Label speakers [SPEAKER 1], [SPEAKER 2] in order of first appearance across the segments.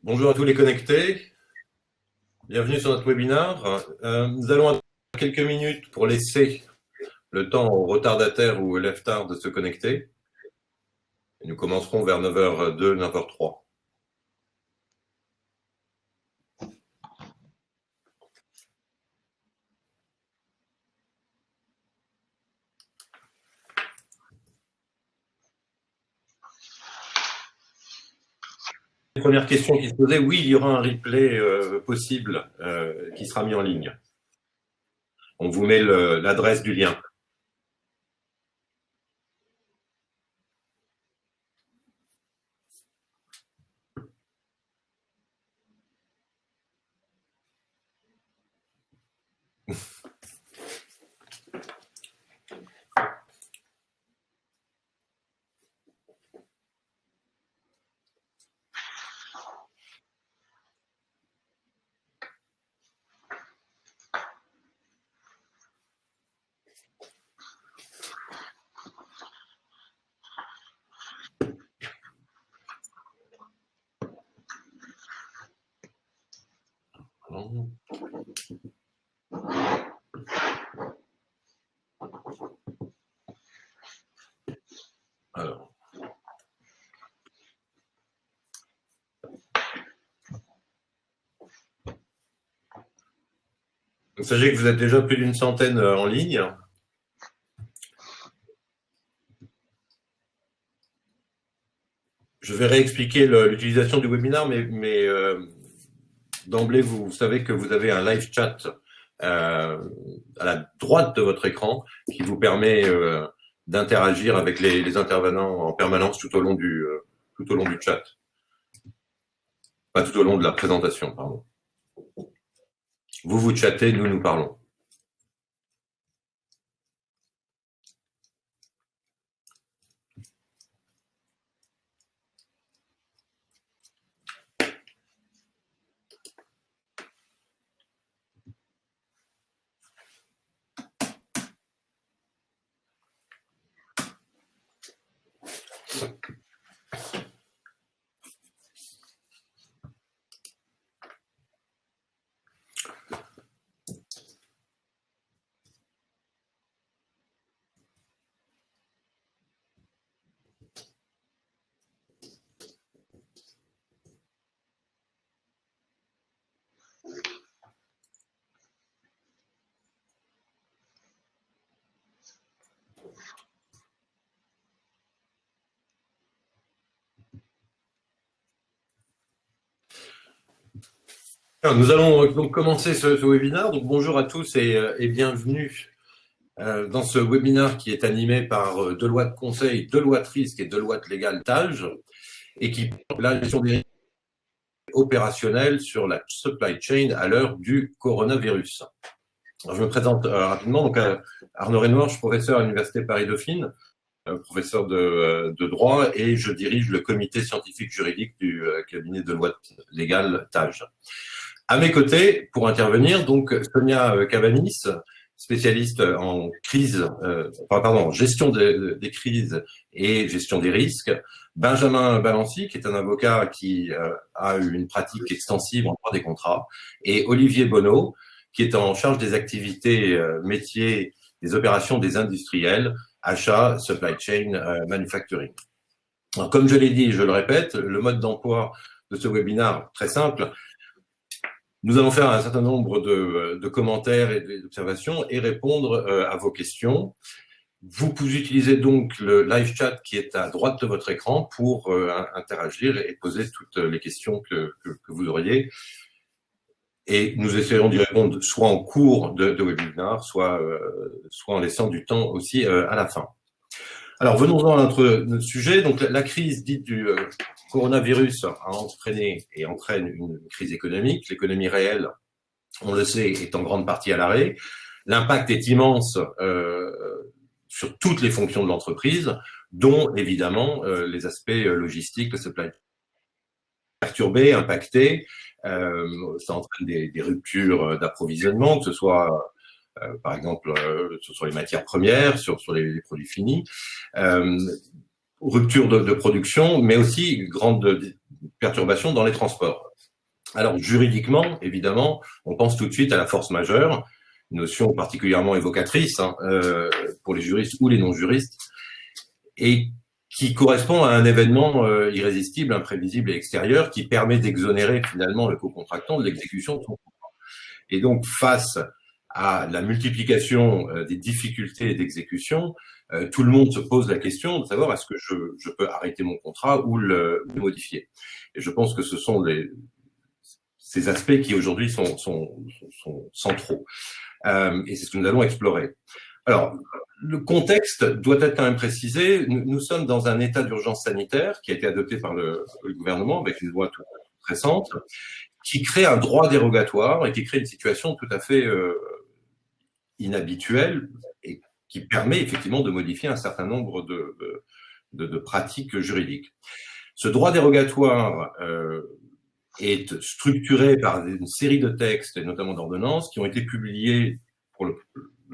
[SPEAKER 1] Bonjour à tous les connectés, bienvenue sur notre webinaire. Nous allons attendre quelques minutes pour laisser le temps aux retardataires ou aux lève-tard de se connecter. Et nous commencerons vers 9h02, 9h03. Première question qui se posait, oui, il y aura un replay possible qui sera mis en ligne. On vous met l'adresse du lien. Alors. Sachez que vous êtes déjà plus d'une centaine en ligne. Je vais réexpliquer l'utilisation du webinaire, mais d'emblée, vous savez que vous avez un live chat à la droite de votre écran qui vous permet d'interagir avec les intervenants en permanence tout au long du chat. Pas tout au long de la présentation, pardon. Vous chattez, nous parlons. Alors, nous allons donc commencer ce webinaire. Donc, bonjour à tous et bienvenue dans ce webinaire qui est animé par Deloitte Conseil, Deloitte Risque et Deloitte Légal TALGE et qui parle de la gestion des risques opérationnels sur la supply chain à l'heure du coronavirus. Alors, je me présente rapidement. Donc, Arnaud Renoir, je suis professeur à l'Université Paris-Dauphine, professeur de droit et je dirige le comité scientifique juridique du cabinet Deloitte Légal TALGE. À mes côtés, pour intervenir, donc Sonia Cabanis, spécialiste en gestion des crises et gestion des risques. Benjamin Balancy, qui est un avocat qui a une pratique extensive en droit des contrats. Et Olivier Bonneau, qui est en charge des activités métiers, des opérations des industriels, achat, supply chain, manufacturing. Alors, comme je l'ai dit, je le répète, le mode d'emploi de ce webinaire, très simple. Nous allons faire un certain nombre de commentaires et d'observations et répondre à vos questions. Vous pouvez utiliser donc le live chat qui est à droite de votre écran pour interagir et poser toutes les questions que vous auriez. Et nous essayerons d'y répondre soit en cours de webinaire, soit en laissant du temps aussi à la fin. Alors, venons-en à notre sujet. Donc, la crise dite du coronavirus a entraîné et entraîne une crise économique. L'économie réelle, on le sait, est en grande partie à l'arrêt. L'impact est immense sur toutes les fonctions de l'entreprise, dont évidemment les aspects logistiques, le supply perturbés, impactés. Ça entraîne des ruptures d'approvisionnement, que ce soit par exemple sur les matières premières, sur les produits finis, rupture de production, mais aussi grande perturbation dans les transports. Alors juridiquement, évidemment, on pense tout de suite à la force majeure, une notion particulièrement évocatrice pour les juristes ou les non-juristes, et qui correspond à un événement irrésistible, imprévisible et extérieur qui permet d'exonérer finalement le co-contractant de l'exécution de son contrat. Et donc, face à la multiplication des difficultés d'exécution, tout le monde se pose la question de savoir est-ce que je peux arrêter mon contrat ou le modifier. Et je pense que ce sont ces aspects qui aujourd'hui sont centraux. Et c'est ce que nous allons explorer. Alors, le contexte doit être quand même précisé. Nous sommes dans un état d'urgence sanitaire qui a été adopté par le gouvernement avec une loi toute récente, qui crée un droit dérogatoire et qui crée une situation tout à fait inhabituelle et qui permet effectivement de modifier un certain nombre de pratiques juridiques. Ce droit dérogatoire est structuré par une série de textes, et notamment d'ordonnances, qui ont été publiés pour le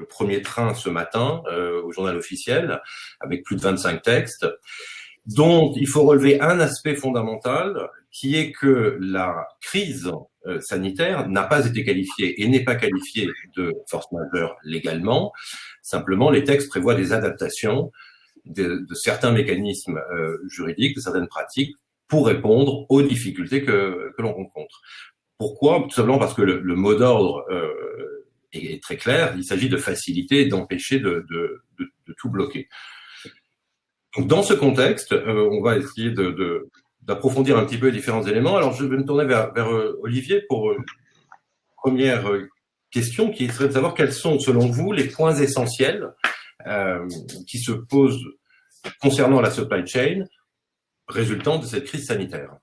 [SPEAKER 1] premier train ce matin au journal officiel, avec plus de 25 textes, dont il faut relever un aspect fondamental, qui est que la crise sanitaire n'a pas été qualifiée et n'est pas qualifiée de force majeure légalement. Simplement, les textes prévoient des adaptations de certains mécanismes juridiques, de certaines pratiques, pour répondre aux difficultés que l'on rencontre. Pourquoi? Tout simplement parce que le mot d'ordre est très clair. Il s'agit de faciliter et d'empêcher de tout bloquer. Donc, dans ce contexte, on va essayer d'approfondir un petit peu les différents éléments. Alors, je vais me tourner vers Olivier pour une première question qui serait de savoir quels sont, selon vous, les points essentiels qui se posent concernant la supply chain résultant de cette crise sanitaire.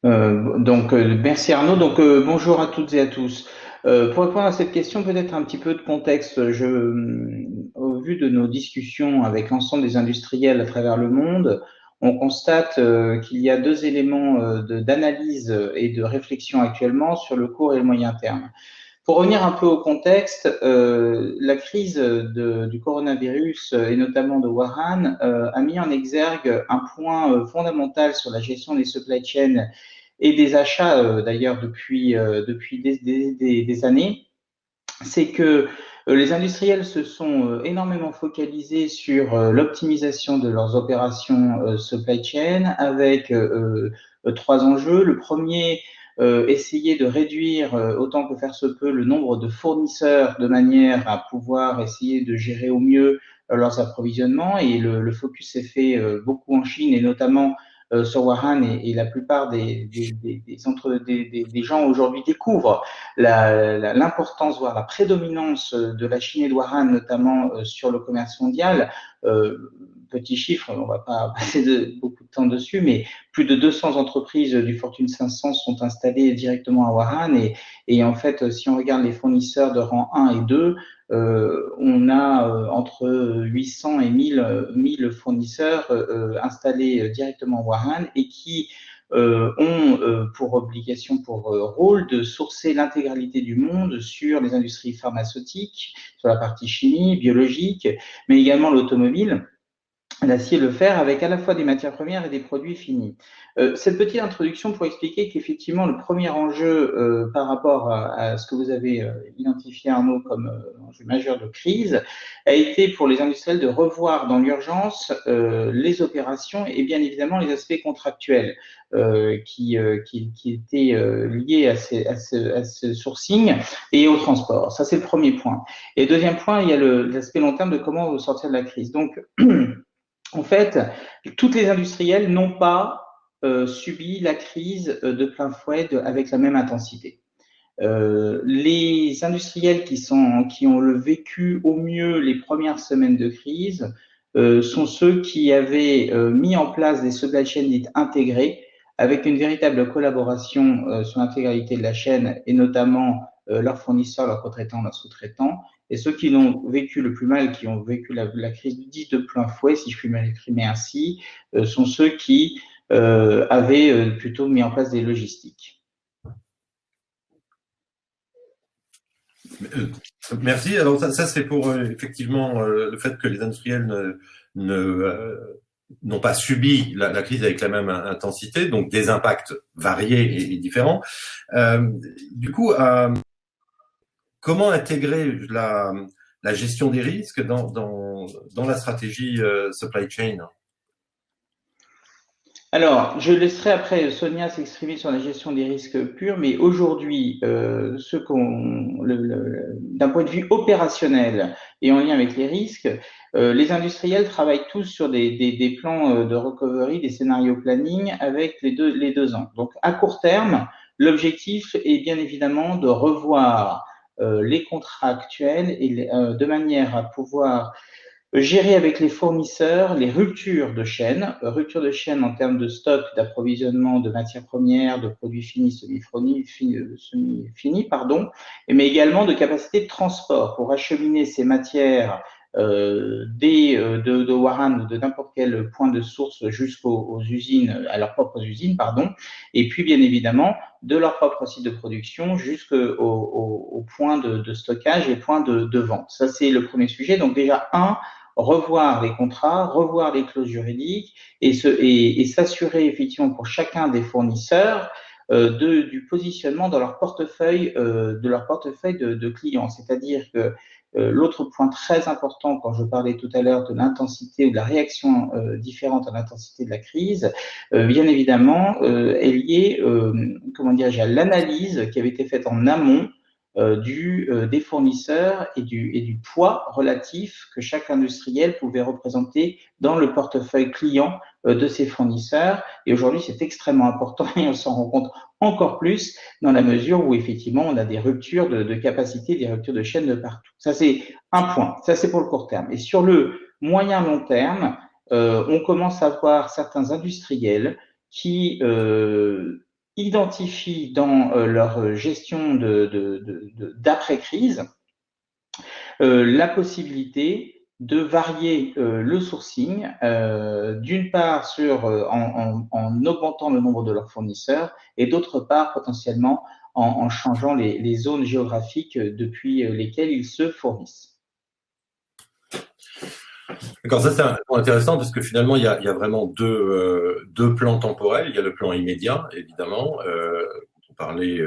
[SPEAKER 2] Merci Arnaud. Bonjour à toutes et à tous. Pour répondre à cette question, peut-être un petit peu de contexte. Au vu de nos discussions avec l'ensemble des industriels à travers le monde, on constate qu'il y a deux éléments d'analyse et de réflexion actuellement sur le court et le moyen terme. Pour revenir un peu au contexte, la crise du coronavirus et notamment de Wuhan a mis en exergue un point fondamental sur la gestion des supply chains et des achats d'ailleurs depuis des années. C'est que les industriels se sont énormément focalisés sur l'optimisation de leurs opérations supply chain avec trois enjeux. Le premier, essayer de réduire autant que faire se peut le nombre de fournisseurs de manière à pouvoir essayer de gérer au mieux leurs approvisionnements. Et le focus s'est fait beaucoup en Chine et notamment sur Wuhan et la plupart des gens aujourd'hui découvrent l'importance, voire la prédominance de la Chine et de Wuhan, notamment sur le commerce mondial. Petit chiffre, on va pas passer beaucoup de temps dessus, mais plus de 200 entreprises du Fortune 500 sont installées directement à Wuhan et en fait, si on regarde les fournisseurs de rang 1 et 2, on a entre 800 et 1000 fournisseurs installés directement à Wuhan et qui ont pour obligation, pour rôle de sourcer l'intégralité du monde sur les industries pharmaceutiques, sur la partie chimie, biologique, mais également l'automobile, l'acier, le fer, avec à la fois des matières premières et des produits finis. Cette petite introduction pour expliquer qu'effectivement, le premier enjeu par rapport à ce que vous avez identifié, Arnaud, comme enjeu majeur de crise, a été pour les industriels de revoir dans l'urgence les opérations et bien évidemment les aspects contractuels qui étaient liés à ce sourcing et au transport. Ça, c'est le premier point. Et deuxième point, il y a l'aspect long terme de comment sortir de la crise. Donc, en fait, toutes les industriels n'ont pas subi la crise de plein fouet avec la même intensité. Les industriels qui ont le vécu au mieux les premières semaines de crise sont ceux qui avaient mis en place des supply chains dites intégrées avec une véritable collaboration sur l'intégralité de la chaîne et notamment leurs fournisseurs, leurs co-traitants, leurs sous-traitants. Et ceux qui l'ont vécu le plus mal, qui ont vécu la crise dite de plein fouet, si je puis m'exprimer ainsi, sont ceux qui avaient plutôt mis en place des logistiques.
[SPEAKER 1] Merci. Alors ça c'est pour effectivement le fait que les industriels n'ont pas subi la crise avec la même intensité, donc des impacts variés et différents. Du coup, comment intégrer la gestion des risques dans la stratégie supply chain?
[SPEAKER 2] Alors, je laisserai après Sonia s'exprimer sur la gestion des risques purs, mais aujourd'hui, d'un point de vue opérationnel et en lien avec les risques, les industriels travaillent tous sur des plans de recovery, des scénarios planning avec les deux ans. Donc, à court terme, l'objectif est bien évidemment de revoir les contrats actuels de manière à pouvoir gérer avec les fournisseurs les ruptures de chaîne en termes de stock, d'approvisionnement de matières premières, de produits finis, semi-finis, pardon, mais également de capacité de transport pour acheminer ces matières de Waran ou de n'importe quel point de source jusqu'aux usines, à leurs propres usines, pardon, et puis bien évidemment de leur propre site de production jusqu'au point de stockage et point de vente. Ça, c'est le premier sujet. Donc déjà, revoir les contrats, revoir les clauses juridiques et s'assurer effectivement pour chacun des fournisseurs du positionnement dans leur portefeuille, de clients. C'est-à-dire que l'autre point très important, quand je parlais tout à l'heure de l'intensité ou de la réaction différente à l'intensité de la crise, bien évidemment, est liée, comment dirais-je, à l'analyse qui avait été faite en amont des fournisseurs et du poids relatif que chaque industriel pouvait représenter dans le portefeuille client de ses fournisseurs. Et aujourd'hui, c'est extrêmement important et on s'en rend compte encore plus dans la mesure où effectivement on a des ruptures de capacité, des ruptures de chaîne de partout. Ça, c'est un point. Ça, c'est pour le court terme. Et sur le moyen-long terme, on commence à voir certains industriels qui identifient dans leur gestion d'après-crise la possibilité de varier le sourcing, d'une part en augmentant le nombre de leurs fournisseurs et d'autre part potentiellement en changeant les zones géographiques depuis lesquelles ils se fournissent.
[SPEAKER 1] D'accord, ça c'est un point intéressant parce que finalement il y a vraiment deux plans temporels. Il y a le plan immédiat, évidemment, on parlait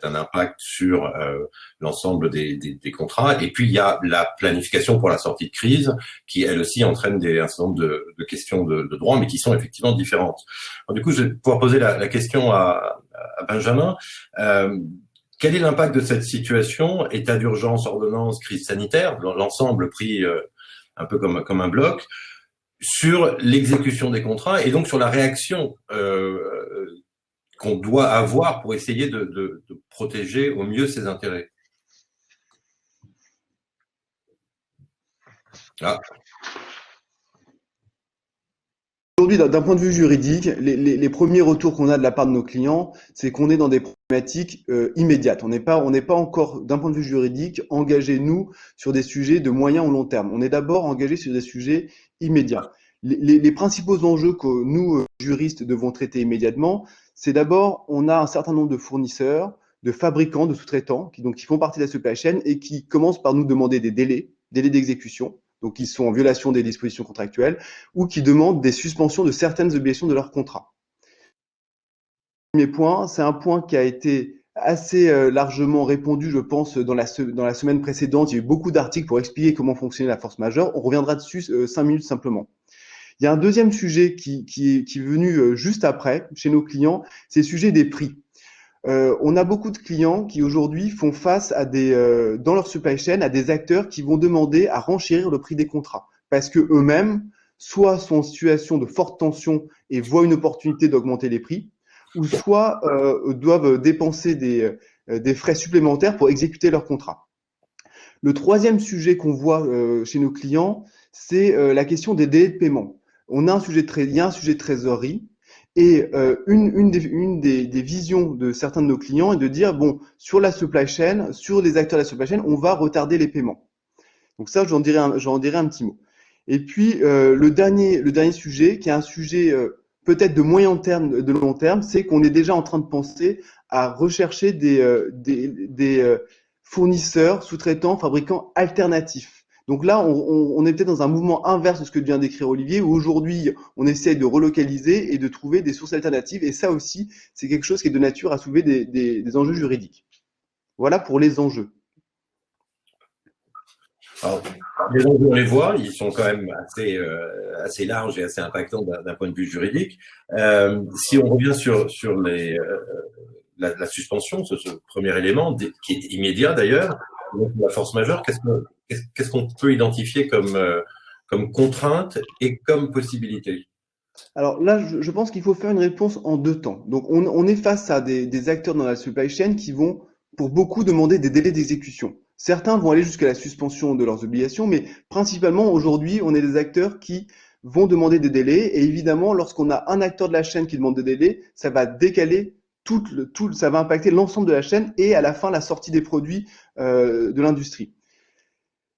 [SPEAKER 1] d'un impact sur l'ensemble des contrats. Et puis il y a la planification pour la sortie de crise, qui elle aussi entraîne un certain nombre de questions de droit, mais qui sont effectivement différentes. Alors, du coup, je vais pouvoir poser la question à Benjamin. Quel est l'impact de cette situation, état d'urgence, ordonnance, crise sanitaire, l'ensemble pris un peu comme un bloc, sur l'exécution des contrats et donc sur la réaction qu'on doit avoir pour essayer de protéger au mieux ses intérêts. Ah.
[SPEAKER 3] Aujourd'hui, d'un point de vue juridique, les premiers retours qu'on a de la part de nos clients, c'est qu'on est dans des problématiques immédiates. On n'est pas encore, d'un point de vue juridique, engagés, nous, sur des sujets de moyen ou long terme. On est d'abord engagés sur des sujets immédiats. Les principaux enjeux que nous, juristes, devons traiter immédiatement, c'est d'abord, on a un certain nombre de fournisseurs, de fabricants, de sous-traitants, qui font partie de la supply chain et qui commencent par nous demander des délais d'exécution, donc qui sont en violation des dispositions contractuelles, ou qui demandent des suspensions de certaines obligations de leur contrat. Le premier point, c'est un point qui a été assez largement répondu, je pense, dans la semaine précédente. Il y a eu beaucoup d'articles pour expliquer comment fonctionnait la force majeure. On reviendra dessus 5 minutes simplement. Il y a un deuxième sujet qui est venu juste après, chez nos clients, c'est le sujet des prix. On a beaucoup de clients qui aujourd'hui font face à dans leur supply chain, à des acteurs qui vont demander à renchérir le prix des contrats parce que eux-mêmes, soit sont en situation de forte tension et voient une opportunité d'augmenter les prix, ou soit doivent dépenser des frais supplémentaires pour exécuter leur contrat. Le troisième sujet qu'on voit chez nos clients, c'est la question des délais de paiement. Il y a un sujet de trésorerie. Et une des visions de certains de nos clients est de dire, bon, sur la supply chain, sur les acteurs de la supply chain, on va retarder les paiements. Donc ça, j'en dirai un petit mot. Et puis, le dernier sujet, qui est un sujet peut-être de moyen terme, de long terme, c'est qu'on est déjà en train de penser à rechercher des fournisseurs, sous-traitants, fabricants alternatifs. Donc là, on est peut-être dans un mouvement inverse de ce que vient d'écrire Olivier, où aujourd'hui, on essaye de relocaliser et de trouver des sources alternatives. Et ça aussi, c'est quelque chose qui est de nature à soulever des enjeux juridiques. Voilà pour les enjeux.
[SPEAKER 1] Alors, les enjeux, on les voit, ils sont quand même assez larges et assez impactants d'un point de vue juridique. Si on revient sur la suspension, ce premier élément, qui est immédiat d'ailleurs, la force majeure, qu'est-ce qu'on peut identifier comme contrainte et comme possibilité?
[SPEAKER 3] Alors là, je pense qu'il faut faire une réponse en deux temps. Donc on est face à des acteurs dans la supply chain qui vont, pour beaucoup, demander des délais d'exécution. Certains vont aller jusqu'à la suspension de leurs obligations, mais principalement aujourd'hui, on est des acteurs qui vont demander des délais. Et évidemment, lorsqu'on a un acteur de la chaîne qui demande des délais, ça va décaler ça va impacter l'ensemble de la chaîne et à la fin la sortie des produits de l'industrie.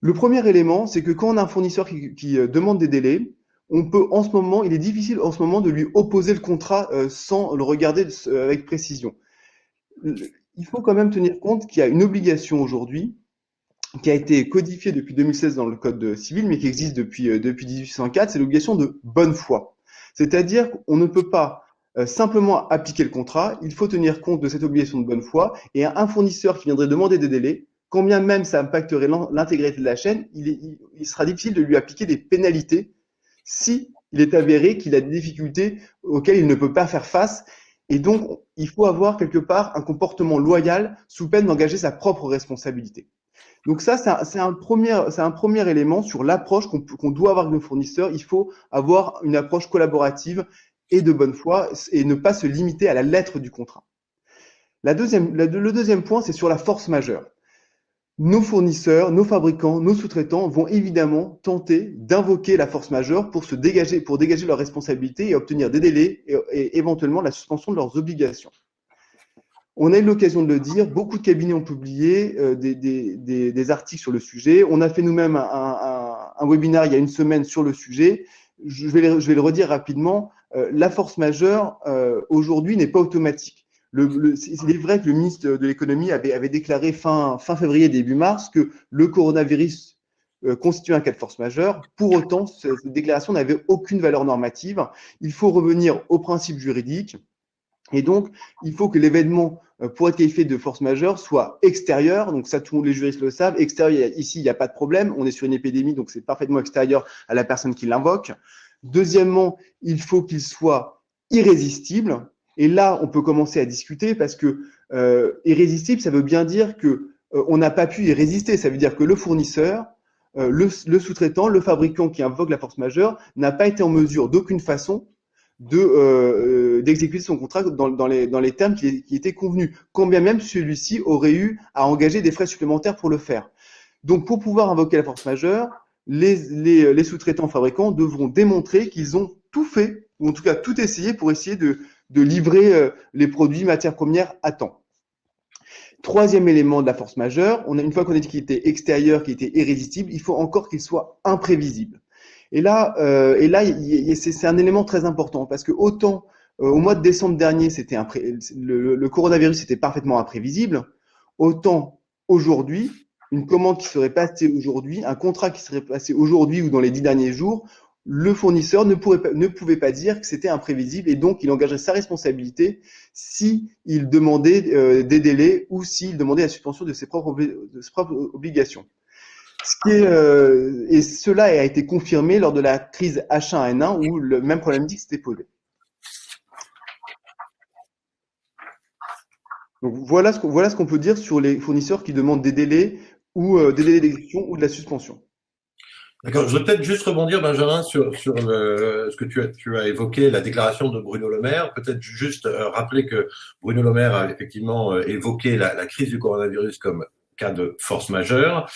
[SPEAKER 3] Le premier élément, c'est que quand on a un fournisseur qui demande des délais, il est difficile en ce moment de lui opposer le contrat sans le regarder avec précision. Il faut quand même tenir compte qu'il y a une obligation aujourd'hui qui a été codifiée depuis 2016 dans le code civil, mais qui existe depuis 1804, c'est l'obligation de bonne foi. C'est-à-dire qu'on ne peut pas simplement appliquer le contrat, il faut tenir compte de cette obligation de bonne foi, et un fournisseur qui viendrait demander des délais, quand bien même ça impacterait l'intégrité de la chaîne, il sera difficile de lui appliquer des pénalités si il est avéré qu'il a des difficultés auxquelles il ne peut pas faire face. Et donc, il faut avoir quelque part un comportement loyal sous peine d'engager sa propre responsabilité. Donc ça, c'est un premier élément sur l'approche qu'on doit avoir avec nos fournisseurs. Il faut avoir une approche collaborative et de bonne foi et ne pas se limiter à la lettre du contrat. Le deuxième point, c'est sur la force majeure. Nos fournisseurs, nos fabricants, nos sous-traitants vont évidemment tenter d'invoquer la force majeure pour dégager leurs responsabilités et obtenir des délais et éventuellement la suspension de leurs obligations. On a eu l'occasion de le dire, beaucoup de cabinets ont publié des articles sur le sujet. On a fait nous-mêmes un webinaire il y a une semaine sur le sujet. Je vais le redire rapidement. La force majeure, aujourd'hui, n'est pas automatique. Il est vrai que le ministre de l'économie avait déclaré fin février, début mars, que le coronavirus constitue un cas de force majeure. Pour autant, cette déclaration n'avait aucune valeur normative. Il faut revenir aux principes juridiques. Et donc, il faut que l'événement, pour être qualifié de force majeure, soit extérieur. Donc ça, tous les juristes le savent. Extérieur, ici, il n'y a pas de problème. On est sur une épidémie, donc c'est parfaitement extérieur à la personne qui l'invoque. Deuxièmement, il faut qu'il soit irrésistible. Et là, on peut commencer à discuter parce que irrésistible, ça veut bien dire que on n'a pas pu y résister. Ça veut dire que le fournisseur, le sous-traitant, le fabricant qui invoque la force majeure n'a pas été en mesure d'aucune façon d'exécuter son contrat dans les termes qui étaient convenus, quand bien même celui-ci aurait eu à engager des frais supplémentaires pour le faire. Donc, pour pouvoir invoquer la force majeure, les sous-traitants fabricants devront démontrer qu'ils ont tout fait, ou en tout cas tout essayé pour essayer de livrer les produits matières premières à temps. Troisième élément de la force majeure, une fois qu'on a dit qu'il était extérieur, qu'il était irrésistible, il faut encore qu'il soit imprévisible. Et là, c'est un élément très important parce que autant au mois de décembre dernier, le coronavirus était parfaitement imprévisible, autant aujourd'hui, une commande qui serait passée aujourd'hui, un contrat qui serait passé aujourd'hui ou dans les 10 derniers jours, le fournisseur ne pouvait pas dire que c'était imprévisible et donc il engagerait sa responsabilité s'il demandait des délais ou s'il demandait la suspension de ses propres obligations. Et cela a été confirmé lors de la crise H1N1 où le même problématique s'était posé. Donc voilà ce qu'on peut dire sur les fournisseurs qui demandent des délais ou des délais d'exécution ou de la suspension.
[SPEAKER 1] D'accord. Je voudrais peut-être juste rebondir, Benjamin, sur ce que tu as évoqué, la déclaration de Bruno Le Maire. Peut-être juste rappeler que Bruno Le Maire a effectivement évoqué la crise du coronavirus comme cas de force majeure.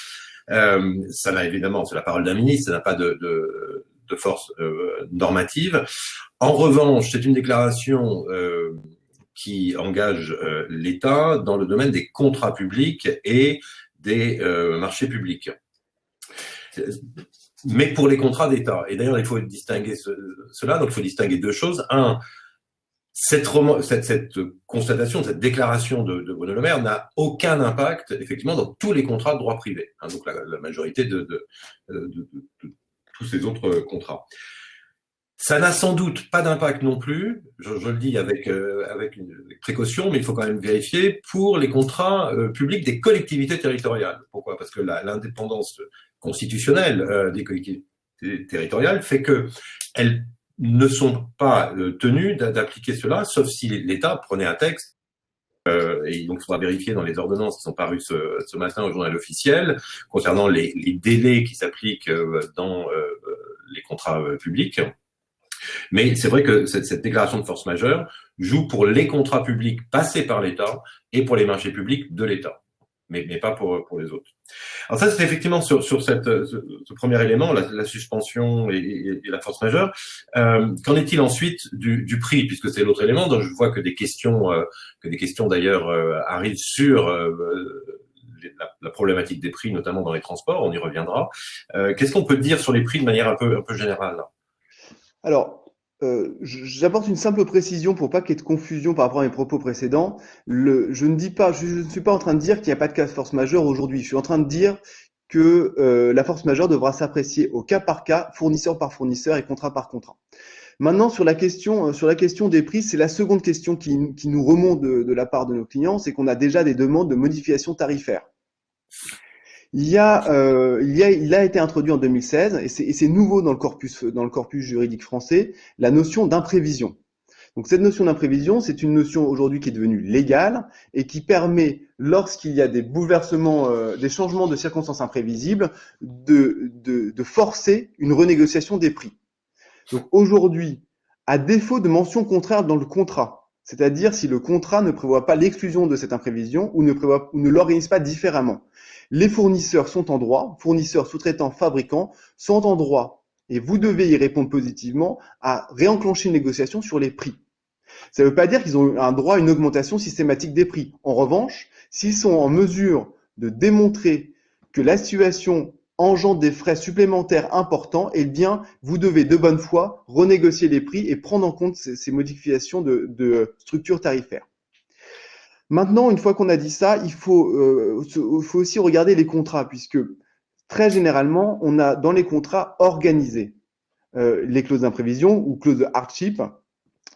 [SPEAKER 1] Ça n'a évidemment, c'est la parole d'un ministre, ça n'a pas de force normative. En revanche, c'est une déclaration qui engage l'État dans le domaine des contrats publics et des marchés publics. Mais pour les contrats d'État. Et d'ailleurs, il faut distinguer cela. Donc, il faut distinguer deux choses. Un, cette constatation, cette déclaration de Bruno Le Maire n'a aucun impact, effectivement, dans tous les contrats de droit privé, hein, donc la majorité de tous ces autres contrats. Ça n'a sans doute pas d'impact non plus, je le dis avec une précaution, mais il faut quand même vérifier, pour les contrats publics des collectivités territoriales. Pourquoi? Parce que l'indépendance constitutionnelle des collectivités territoriales fait que elles ne sont pas tenues d'appliquer cela, sauf si l'État prenait un texte, et donc il faudra vérifier dans les ordonnances qui sont parues ce matin au journal officiel, concernant les délais qui s'appliquent dans les contrats publics. Mais c'est vrai que cette déclaration de force majeure joue pour les contrats publics passés par l'État et pour les marchés publics de l'État, mais pas pour les autres. Alors ça, c'est effectivement sur ce premier élément, la suspension et la force majeure. Qu'en est-il ensuite du prix, puisque c'est l'autre élément dont je vois que des questions d'ailleurs arrivent sur la problématique des prix, notamment dans les transports. On y reviendra. Qu'est-ce qu'on peut dire sur les prix de manière un peu générale là?
[SPEAKER 3] Alors, j'apporte une simple précision pour pas qu'il y ait de confusion par rapport à mes propos précédents. Je ne suis pas en train de dire qu'il n'y a pas de cas de force majeure aujourd'hui. Je suis en train de dire que la force majeure devra s'apprécier au cas par cas, fournisseur par fournisseur et contrat par contrat. Maintenant, sur la question des prix, c'est la seconde question qui nous remonte de la part de nos clients, c'est qu'on a déjà des demandes de modification tarifaire. Il a été introduit en 2016 et c'est nouveau dans le corpus juridique français, la notion d'imprévision. Donc cette notion d'imprévision, c'est une notion aujourd'hui qui est devenue légale et qui permet, lorsqu'il y a des bouleversements, des changements de circonstances imprévisibles, de forcer une renégociation des prix. Donc aujourd'hui, à défaut de mention contraire dans le contrat, c'est-à-dire si le contrat ne prévoit pas l'exclusion de cette imprévision ou ne l'organise pas différemment, les fournisseurs sont en droit, fournisseurs, sous-traitants, fabricants, sont en droit, et vous devez y répondre positivement, à réenclencher une négociation sur les prix. Ça ne veut pas dire qu'ils ont un droit à une augmentation systématique des prix. En revanche, s'ils sont en mesure de démontrer que la situation engendre des frais supplémentaires importants, eh bien, vous devez de bonne foi renégocier les prix et prendre en compte ces modifications de structure tarifaire. Maintenant, une fois qu'on a dit ça, il faut aussi regarder les contrats, puisque très généralement, on a dans les contrats organisés les clauses d'imprévision ou clauses de hardship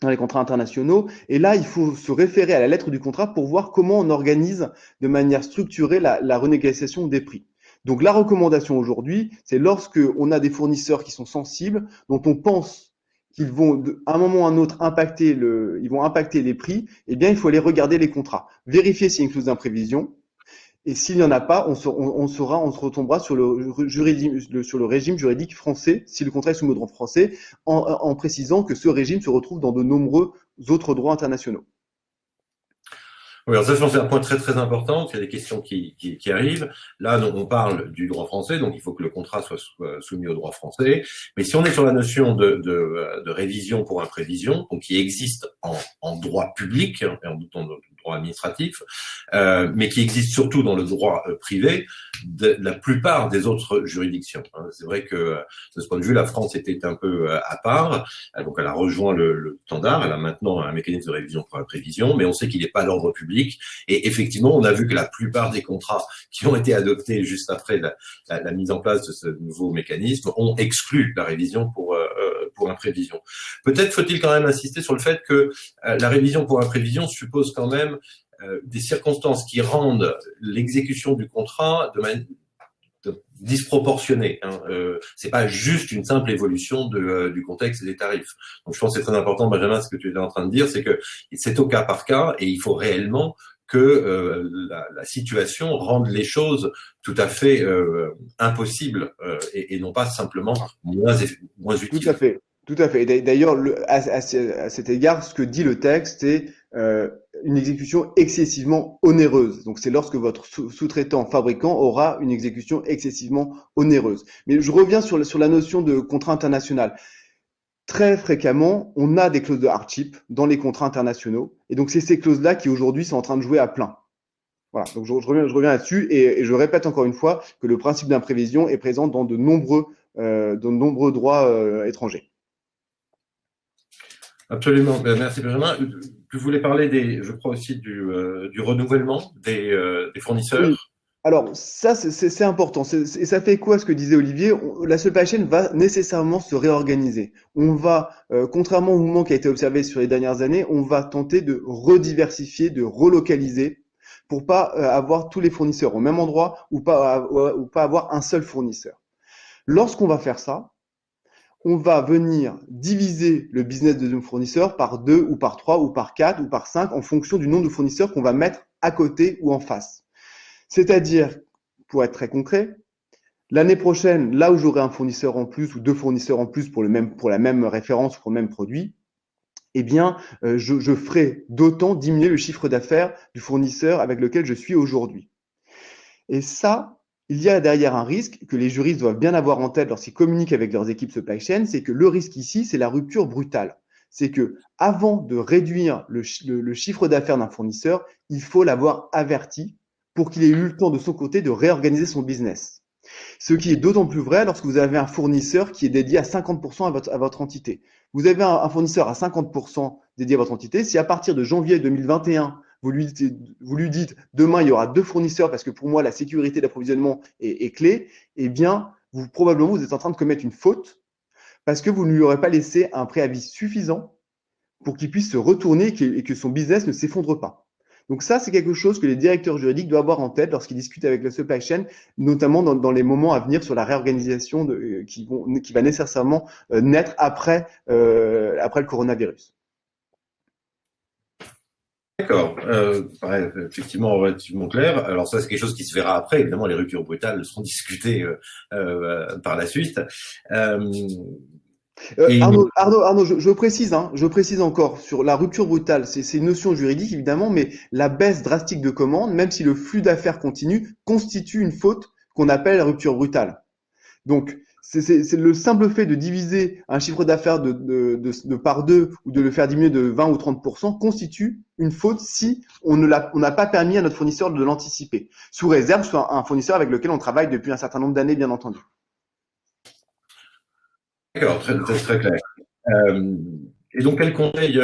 [SPEAKER 3] dans les contrats internationaux. Et là, il faut se référer à la lettre du contrat pour voir comment on organise de manière structurée la renégociation des prix. Donc, la recommandation aujourd'hui, c'est lorsque on a des fournisseurs qui sont sensibles, dont on pense qu'ils vont, à un moment ou à un autre, impacter les prix, eh bien, il faut aller regarder les contrats, vérifier s'il y a une clause d'imprévision. Et s'il n'y en a pas, on se retombera sur le régime juridique français, si le contrat est soumis au droit français, en précisant que ce régime se retrouve dans de nombreux autres droits internationaux.
[SPEAKER 1] Oui, alors ça, c'est un point très très important. Il y a des questions qui arrivent. Là, donc, on parle du droit français, donc il faut que le contrat soit soumis au droit français. Mais si on est sur la notion de révision pour imprévision, donc qui existe en droit public, et en droit administratif, mais qui existe surtout dans le droit privé, de la plupart des autres juridictions. C'est vrai que de ce point de vue, la France était un peu à part, donc elle a rejoint le standard, elle a maintenant un mécanisme de révision pour imprévision, mais on sait qu'il n'est pas d'ordre public, et effectivement, on a vu que la plupart des contrats qui ont été adoptés juste après la mise en place de ce nouveau mécanisme ont exclu la révision pour imprévision. Peut-être faut-il quand même insister sur le fait que la révision pour imprévision suppose quand même des circonstances qui rendent l'exécution du contrat de manière disproportionnée. C'est pas juste une simple évolution du contexte et des tarifs. Donc je pense que c'est très important, Benjamin, ce que tu es en train de dire, c'est que c'est au cas par cas et il faut réellement que la situation rende les choses tout à fait impossibles et non pas simplement moins utiles.
[SPEAKER 3] Tout à fait. D'ailleurs, à cet égard, ce que dit le texte, c'est une exécution excessivement onéreuse. Donc, c'est lorsque votre sous-traitant fabricant aura une exécution excessivement onéreuse. Mais je reviens sur la notion de contrat international. Très fréquemment, on a des clauses de hardship dans les contrats internationaux. Et donc, c'est ces clauses-là qui aujourd'hui sont en train de jouer à plein. Voilà. Donc, je reviens là-dessus et je répète encore une fois que le principe d'imprévision est présent dans de nombreux droits étrangers.
[SPEAKER 1] Absolument. Merci Benjamin. Tu voulais parler je crois aussi du renouvellement des
[SPEAKER 3] Oui.
[SPEAKER 1] fournisseurs.
[SPEAKER 3] Alors, ça, c'est important. Et ça fait quoi ce que disait Olivier? La supply chain va nécessairement se réorganiser. On va, contrairement au mouvement qui a été observé sur les dernières années, on va tenter de rediversifier, de relocaliser pour pas avoir tous les fournisseurs au même endroit ou pas avoir un seul fournisseur. Lorsqu'on va faire ça, on va venir diviser le business de nos fournisseurs par 2 ou par 3 ou par 4 ou par 5 en fonction du nombre de fournisseurs qu'on va mettre à côté ou en face. C'est-à-dire, pour être très concret, l'année prochaine, là où j'aurai un fournisseur en plus ou deux fournisseurs en plus pour la même référence ou pour le même produit, eh bien, je ferai d'autant diminuer le chiffre d'affaires du fournisseur avec lequel je suis aujourd'hui. Et ça, il y a derrière un risque que les juristes doivent bien avoir en tête lorsqu'ils communiquent avec leurs équipes supply chain, c'est que le risque ici, c'est la rupture brutale. C'est que avant de réduire le chiffre d'affaires d'un fournisseur, il faut l'avoir averti pour qu'il ait eu le temps de son côté de réorganiser son business. Ce qui est d'autant plus vrai lorsque vous avez un fournisseur qui est dédié à 50% à votre entité. Vous avez un fournisseur à 50% dédié à votre entité. Si à partir de janvier 2021, vous lui dites demain il y aura 2 fournisseurs parce que pour moi la sécurité d'approvisionnement est clé, eh bien probablement vous êtes en train de commettre une faute parce que vous ne lui aurez pas laissé un préavis suffisant pour qu'il puisse se retourner et que son business ne s'effondre pas. Donc ça, c'est quelque chose que les directeurs juridiques doivent avoir en tête lorsqu'ils discutent avec la supply chain, notamment dans les moments à venir sur la réorganisation qui va nécessairement naître après le coronavirus.
[SPEAKER 1] D'accord. Ouais, effectivement, relativement clair. Alors ça, c'est quelque chose qui se verra après. Évidemment, les ruptures brutales seront discutées par la suite. Et
[SPEAKER 3] Arnaud, je précise, hein, je précise encore sur la rupture brutale, c'est une notion juridique évidemment, mais la baisse drastique de commandes, même si le flux d'affaires continue, constitue une faute qu'on appelle la rupture brutale. Donc, c'est le simple fait de diviser un chiffre d'affaires de par 2 ou de le faire diminuer de 20 ou 30% constitue une faute si on n'a pas permis à notre fournisseur de l'anticiper, sous réserve soit un fournisseur avec lequel on travaille depuis un certain nombre d'années, bien entendu.
[SPEAKER 1] d'accord, très clair. Et donc, quel conseil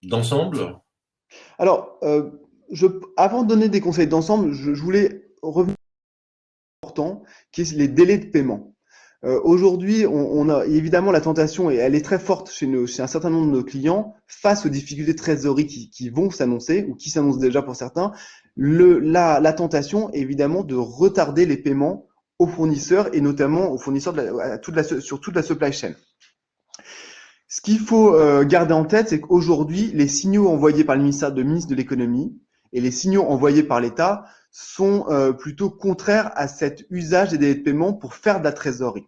[SPEAKER 1] d'ensemble?
[SPEAKER 3] Alors, avant de donner des conseils d'ensemble, je voulais revenir important, qui est les délais de paiement. Aujourd'hui, on a évidemment la tentation, et elle est très forte chez un certain nombre de nos clients, face aux difficultés de trésorerie qui vont s'annoncer, ou qui s'annoncent déjà pour certains, la tentation est évidemment de retarder les paiements aux fournisseurs, et notamment aux fournisseurs sur toute la supply chain. Ce qu'il faut garder en tête, c'est qu'aujourd'hui, les signaux envoyés par le ministre de l'économie et les signaux envoyés par l'État sont plutôt contraires à cet usage des délais de paiement pour faire de la trésorerie.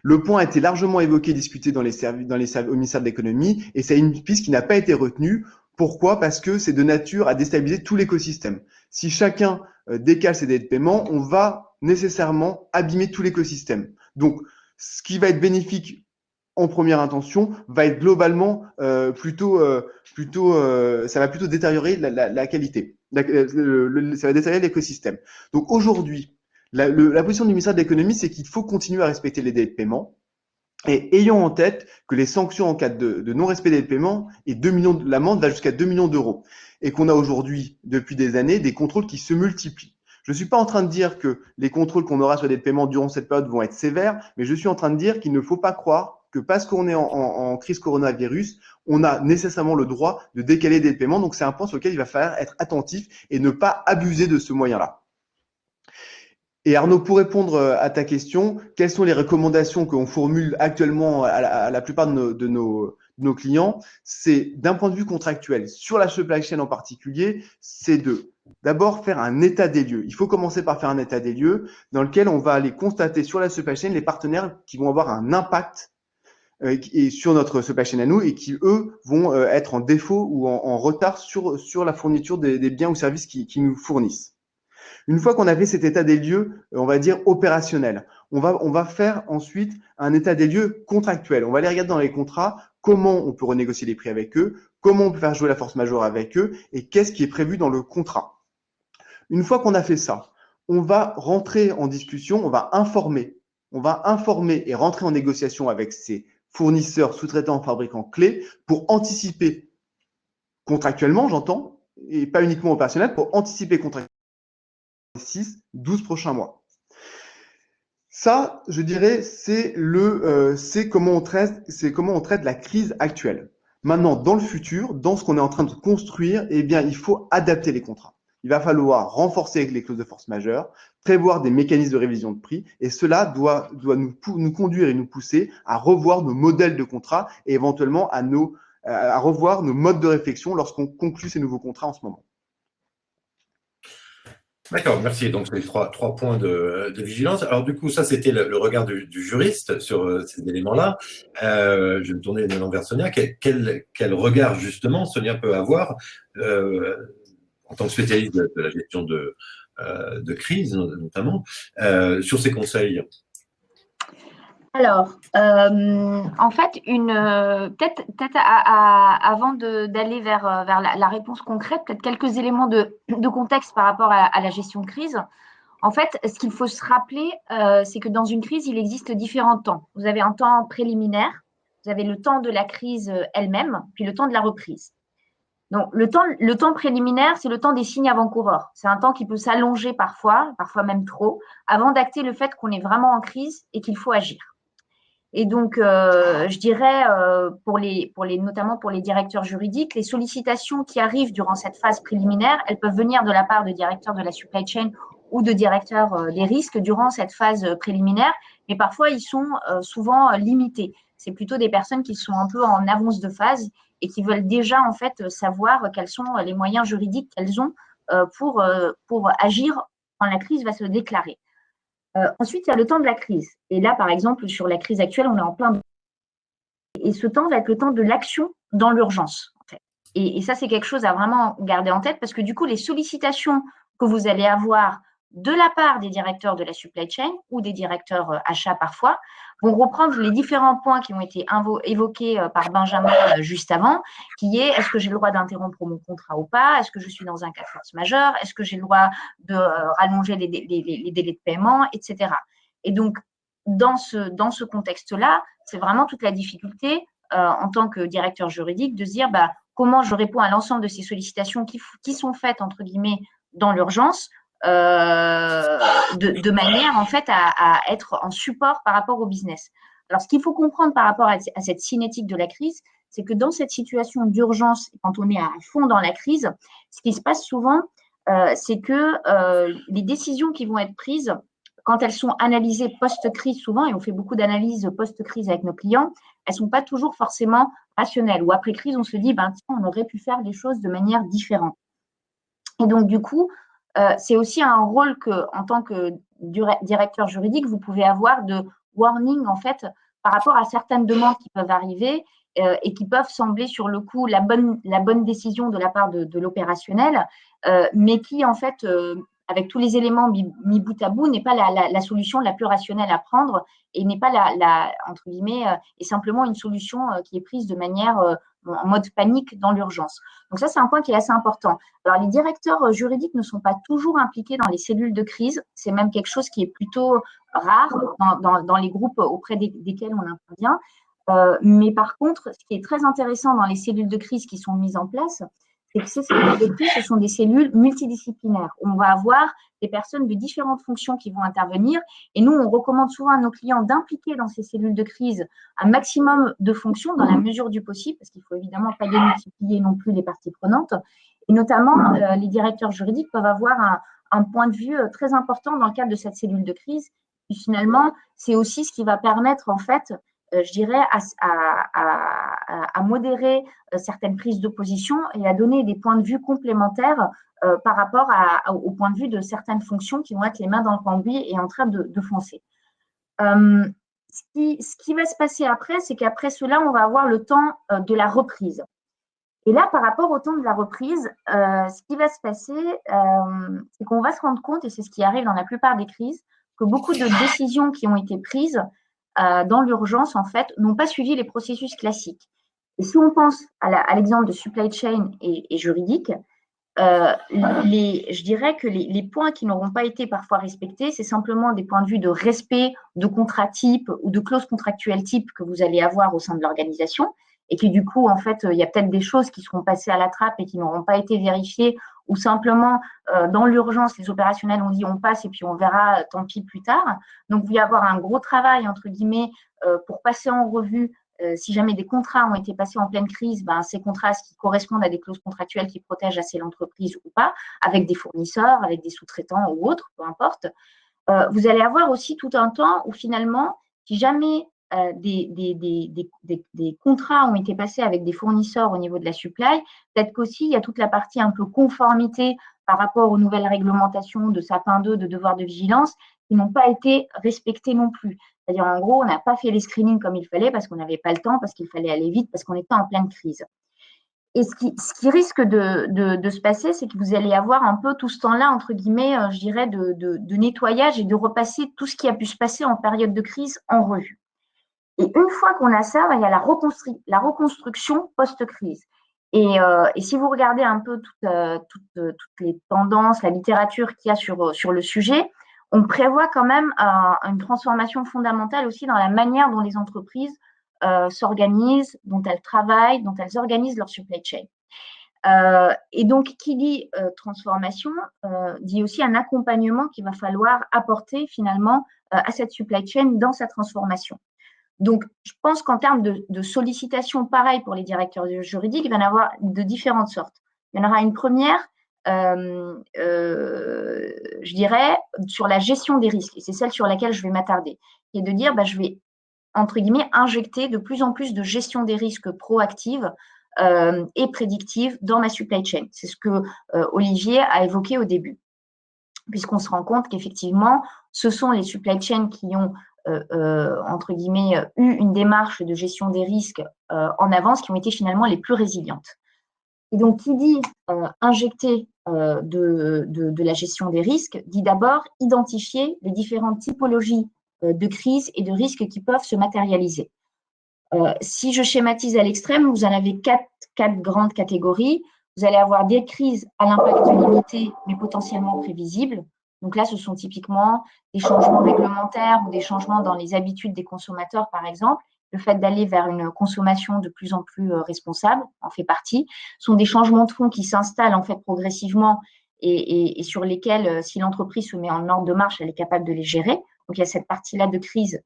[SPEAKER 3] Le point a été largement évoqué, discuté au ministère de l'économie, et c'est une piste qui n'a pas été retenue. Pourquoi? Parce que c'est de nature à déstabiliser tout l'écosystème. Si chacun décale ses délais de paiement, on va nécessairement abîmer tout l'écosystème. Donc, ce qui va être bénéfique en première intention va être globalement ça va plutôt détériorer la qualité. Ça va détériorer l'écosystème. Donc aujourd'hui, la position du ministère de l'économie, c'est qu'il faut continuer à respecter les délais de paiement. Et ayant en tête que les sanctions en cas de non-respect des délais de paiement l'amende va jusqu'à 2 millions d'euros. Et qu'on a aujourd'hui, depuis des années, des contrôles qui se multiplient. Je ne suis pas en train de dire que les contrôles qu'on aura sur les délais de paiement durant cette période vont être sévères, mais je suis en train de dire qu'il ne faut pas croire que parce qu'on est en crise coronavirus, on a nécessairement le droit de décaler des paiements. Donc, c'est un point sur lequel il va falloir être attentif et ne pas abuser de ce moyen-là. Et Arnaud, pour répondre à ta question, quelles sont les recommandations qu'on formule actuellement à la plupart de nos clients? C'est d'un point de vue contractuel, sur la supply chain en particulier, c'est d'abord faire un état des lieux. Il faut commencer par faire un état des lieux dans lequel on va aller constater sur la supply chain les partenaires qui vont avoir un impact et sur notre supply chain à nous et qui, eux, vont être en défaut ou en retard sur la fourniture des biens ou services qui nous fournissent. Une fois qu'on a fait cet état des lieux, on va dire opérationnel, on va faire ensuite un état des lieux contractuel. On va aller regarder dans les contrats comment on peut renégocier les prix avec eux, comment on peut faire jouer la force majeure avec eux et qu'est-ce qui est prévu dans le contrat. Une fois qu'on a fait ça, on va rentrer en discussion, on va informer et rentrer en négociation avec ces fournisseurs, sous-traitants, fabricants clés pour anticiper contractuellement, j'entends, et pas uniquement opérationnel, pour anticiper contractuellement les 6, 12 prochains mois. Ça, je dirais, c'est comment on traite la crise actuelle. Maintenant, dans le futur, dans ce qu'on est en train de construire, eh bien, il faut adapter les contrats. Il va falloir renforcer les clauses de force majeure, prévoir des mécanismes de révision de prix, et cela doit nous conduire et nous pousser à revoir nos modèles de contrats et éventuellement à revoir nos modes de réflexion lorsqu'on conclut ces nouveaux contrats en ce moment.
[SPEAKER 1] D'accord, merci. Donc, c'est trois points de vigilance. Alors, du coup, ça, c'était le regard du juriste sur ces éléments-là. Je vais me tourner maintenant vers Sonia. Quel regard, justement, Sonia peut avoir en tant que spécialiste de la gestion de crise, notamment, sur ces conseils?
[SPEAKER 4] Alors, en fait, peut-être avant d'aller vers la réponse concrète, peut-être quelques éléments de contexte par rapport à la gestion de crise. En fait, ce qu'il faut se rappeler, c'est que dans une crise, il existe différents temps. Vous avez un temps préliminaire, vous avez le temps de la crise elle-même, puis le temps de la reprise. Donc, le temps préliminaire, c'est le temps des signes avant-coureurs. C'est un temps qui peut s'allonger parfois même trop, avant d'acter le fait qu'on est vraiment en crise et qu'il faut agir. Et donc, je dirais, notamment pour les directeurs juridiques, les sollicitations qui arrivent durant cette phase préliminaire, elles peuvent venir de la part de directeurs de la supply chain ou de directeurs des risques durant cette phase préliminaire, mais parfois, ils sont souvent limités. C'est plutôt des personnes qui sont un peu en avance de phase et qui veulent déjà, en fait, savoir quels sont les moyens juridiques qu'elles ont pour agir quand la crise va se déclarer. Ensuite, il y a le temps de la crise. Et là, par exemple, sur la crise actuelle, on est en plein. Et ce temps va être le temps de l'action dans l'urgence. En fait. Et ça, c'est quelque chose à vraiment garder en tête parce que du coup, les sollicitations que vous allez avoir de la part des directeurs de la supply chain ou des directeurs achats parfois vont reprendre les différents points qui ont été évoqués par Benjamin juste avant, qui est est-ce que j'ai le droit d'interrompre mon contrat ou pas? Est-ce que je suis dans un cas de force majeure? Est-ce que j'ai le droit de rallonger les délais de paiement, etc. Et donc, dans ce contexte-là, c'est vraiment toute la difficulté en tant que directeur juridique de se dire comment je réponds à l'ensemble de ces sollicitations qui sont faites, entre guillemets, dans l'urgence, de manière en fait à être en support par rapport au business. Alors, ce qu'il faut comprendre par rapport à cette cinétique de la crise, c'est que dans cette situation d'urgence, quand on est à fond dans la crise, ce qui se passe souvent, c'est que les décisions qui vont être prises, quand elles sont analysées post-crise souvent, et on fait beaucoup d'analyses post-crise avec nos clients, elles ne sont pas toujours forcément rationnelles. Ou après crise, on se dit, tiens, on aurait pu faire les choses de manière différente. Et donc, du coup, c'est aussi un rôle que, en tant que directeur juridique, vous pouvez avoir de warning, en fait, par rapport à certaines demandes qui peuvent arriver et qui peuvent sembler, sur le coup, la bonne décision de la part de l'opérationnel, mais qui, en fait, avec tous les éléments mis bout à bout, n'est pas la solution la plus rationnelle à prendre et n'est pas entre guillemets, est simplement une solution qui est prise de manière en mode panique dans l'urgence. Donc ça, c'est un point qui est assez important. Alors, les directeurs juridiques ne sont pas toujours impliqués dans les cellules de crise. C'est même quelque chose qui est plutôt rare dans les groupes auprès desquels on intervient. Mais par contre, ce qui est très intéressant dans les cellules de crise qui sont mises en place, c'est que ces cellules de crise, ce sont des cellules multidisciplinaires. On va avoir des personnes de différentes fonctions qui vont intervenir. Et nous, on recommande souvent à nos clients d'impliquer dans ces cellules de crise un maximum de fonctions dans la mesure du possible, parce qu'il ne faut évidemment pas démultiplier non plus les parties prenantes. Et notamment, les directeurs juridiques peuvent avoir un point de vue très important dans le cadre de cette cellule de crise. Et finalement, c'est aussi ce qui va permettre, en fait, je dirais, à modérer certaines prises de position et à donner des points de vue complémentaires par rapport au point de vue de certaines fonctions qui vont être les mains dans le cambouis et en train de foncer. Ce qui va se passer après, c'est qu'après cela, on va avoir le temps de la reprise. Et là, par rapport au temps de la reprise, ce qui va se passer, c'est qu'on va se rendre compte, et c'est ce qui arrive dans la plupart des crises, que beaucoup de décisions qui ont été prises dans l'urgence, en fait, n'ont pas suivi les processus classiques. Et si on pense à l'exemple de supply chain et juridique, je dirais que les points qui n'auront pas été parfois respectés, c'est simplement des points de vue de respect de contrats type ou de clauses contractuelles type que vous allez avoir au sein de l'organisation et qui, du coup, en fait, il y a peut-être des choses qui seront passées à la trappe et qui n'auront pas été vérifiées ou simplement, dans l'urgence, les opérationnels ont dit on passe et puis on verra, tant pis plus tard. Donc, il va y avoir un gros travail, entre guillemets, pour passer en revue si jamais des contrats ont été passés en pleine crise, ben, ces contrats, est-ce qu'ils correspondent à des clauses contractuelles qui protègent assez l'entreprise ou pas, avec des fournisseurs, avec des sous-traitants ou autres, peu importe. Vous allez avoir aussi tout un temps où finalement, si jamais des contrats ont été passés avec des fournisseurs au niveau de la supply, peut-être qu'aussi il y a toute la partie un peu conformité par rapport aux nouvelles réglementations de Sapin 2, de devoir de vigilance, qui n'ont pas été respectées non plus. C'est-à-dire, en gros, on n'a pas fait les screenings comme il fallait parce qu'on n'avait pas le temps, parce qu'il fallait aller vite, parce qu'on était en pleine crise. Et ce qui risque de se passer, c'est que vous allez avoir un peu tout ce temps-là, entre guillemets, je dirais, de nettoyage et de repasser tout ce qui a pu se passer en période de crise en revue. Et une fois qu'on a ça, il y a la reconstruction post-crise. Et si vous regardez un peu toutes les tendances, la littérature qu'il y a sur le sujet, on prévoit quand même une transformation fondamentale aussi dans la manière dont les entreprises s'organisent, dont elles travaillent, dont elles organisent leur supply chain. Et donc, qui dit transformation dit aussi un accompagnement qu'il va falloir apporter finalement à cette supply chain dans sa transformation. Donc, je pense qu'en termes de sollicitation, pareil pour les directeurs juridiques, il va y en avoir de différentes sortes. Il y en aura une première, je dirais, sur la gestion des risques, et c'est celle sur laquelle je vais m'attarder, qui est de dire, je vais, entre guillemets, injecter de plus en plus de gestion des risques proactive et prédictive dans ma supply chain. C'est ce que Olivier a évoqué au début, puisqu'on se rend compte qu'effectivement, ce sont les supply chains qui ont entre guillemets, eu une démarche de gestion des risques en avance qui ont été finalement les plus résilientes. Et donc, qui dit injecter de la gestion des risques, dit d'abord identifier les différentes typologies de crises et de risques qui peuvent se matérialiser. Si je schématise à l'extrême, vous en avez quatre grandes catégories. Vous allez avoir des crises à l'impact limité, mais potentiellement prévisibles. Donc là, ce sont typiquement des changements réglementaires ou des changements dans les habitudes des consommateurs, par exemple. Le fait d'aller vers une consommation de plus en plus responsable en fait partie. Ce sont des changements de fond qui s'installent en fait progressivement et sur lesquels, si l'entreprise se met en ordre de marche, elle est capable de les gérer. Donc, il y a cette partie-là de crise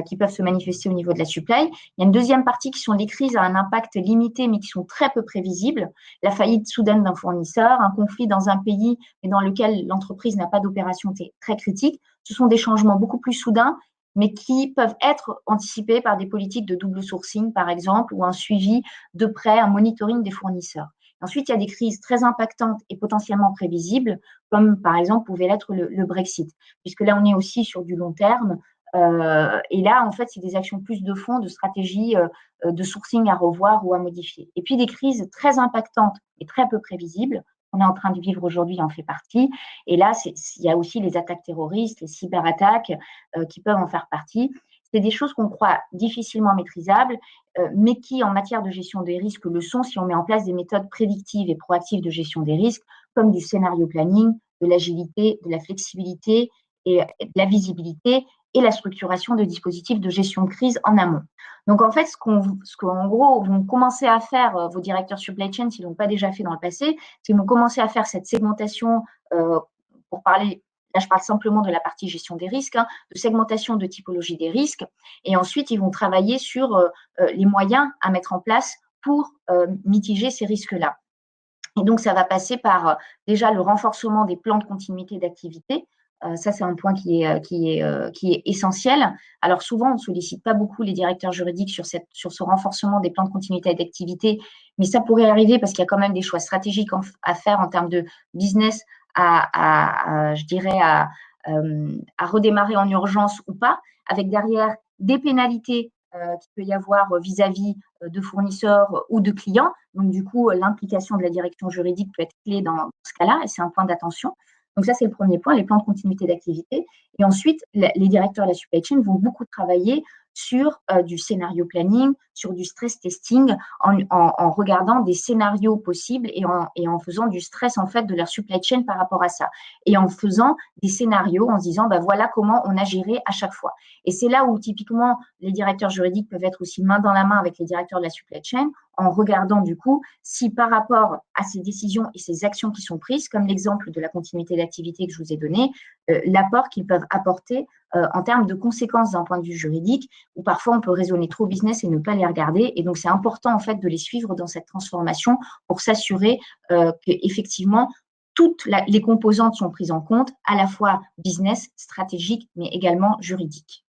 [SPEAKER 4] qui peuvent se manifester au niveau de la supply. Il y a une deuxième partie qui sont les crises à un impact limité, mais qui sont très peu prévisibles. La faillite soudaine d'un fournisseur, un conflit dans un pays, mais dans lequel l'entreprise n'a pas d'opération très critique. Ce sont des changements beaucoup plus soudains, mais qui peuvent être anticipés par des politiques de double sourcing, par exemple, ou un suivi de près, un monitoring des fournisseurs. Ensuite, il y a des crises très impactantes et potentiellement prévisibles, comme par exemple pouvait l'être le Brexit, puisque là, on est aussi sur du long terme. Et là, en fait, c'est des actions plus de fond, de stratégie de sourcing à revoir ou à modifier. Et puis, des crises très impactantes et très peu prévisibles, qu'on est en train de vivre aujourd'hui en fait partie. Et là, il y a aussi les attaques terroristes, les cyberattaques qui peuvent en faire partie. C'est des choses qu'on croit difficilement maîtrisables, mais qui, en matière de gestion des risques, le sont si on met en place des méthodes prédictives et proactives de gestion des risques, comme du scénario planning, de l'agilité, de la flexibilité et de la visibilité et la structuration de dispositifs de gestion de crise en amont. Donc, en fait, ce qu'en gros vont commencer à faire vos directeurs supply chain, s'ils ne l'ont pas déjà fait dans le passé, c'est qu'ils vont commencer à faire cette segmentation, pour parler, là je parle simplement de la partie gestion des risques, de segmentation de typologie des risques, et ensuite ils vont travailler sur les moyens à mettre en place pour mitiger ces risques-là. Et donc, ça va passer par déjà le renforcement des plans de continuité d'activité. Ça, c'est un point qui est essentiel. Alors, souvent, on ne sollicite pas beaucoup les directeurs juridiques sur ce renforcement des plans de continuité d'activité, mais ça pourrait arriver parce qu'il y a quand même des choix stratégiques à faire en termes de business je dirais, à redémarrer en urgence ou pas, avec derrière des pénalités qu'il peut y avoir vis-à-vis de fournisseurs ou de clients. Donc, du coup, l'implication de la direction juridique peut être clé dans ce cas-là, et c'est un point d'attention. Donc, ça, c'est le premier point, les plans de continuité d'activité. Et ensuite, les directeurs de la supply chain vont beaucoup travailler sur du scénario planning, sur du stress testing, en regardant des scénarios possibles et en faisant du stress en fait de leur supply chain par rapport à ça, et en faisant des scénarios en se disant voilà comment on a géré à chaque fois. Et c'est là où typiquement les directeurs juridiques peuvent être aussi main dans la main avec les directeurs de la supply chain, en regardant du coup si par rapport à ces décisions et ces actions qui sont prises, comme l'exemple de la continuité d'activité que je vous ai donné, l'apport qu'ils peuvent apporter en termes de conséquences d'un point de vue juridique, où parfois on peut raisonner trop business et ne pas les regarder. Et donc c'est important en fait de les suivre dans cette transformation pour s'assurer qu'effectivement toutes les composantes sont prises en compte, à la fois business, stratégique, mais également juridique.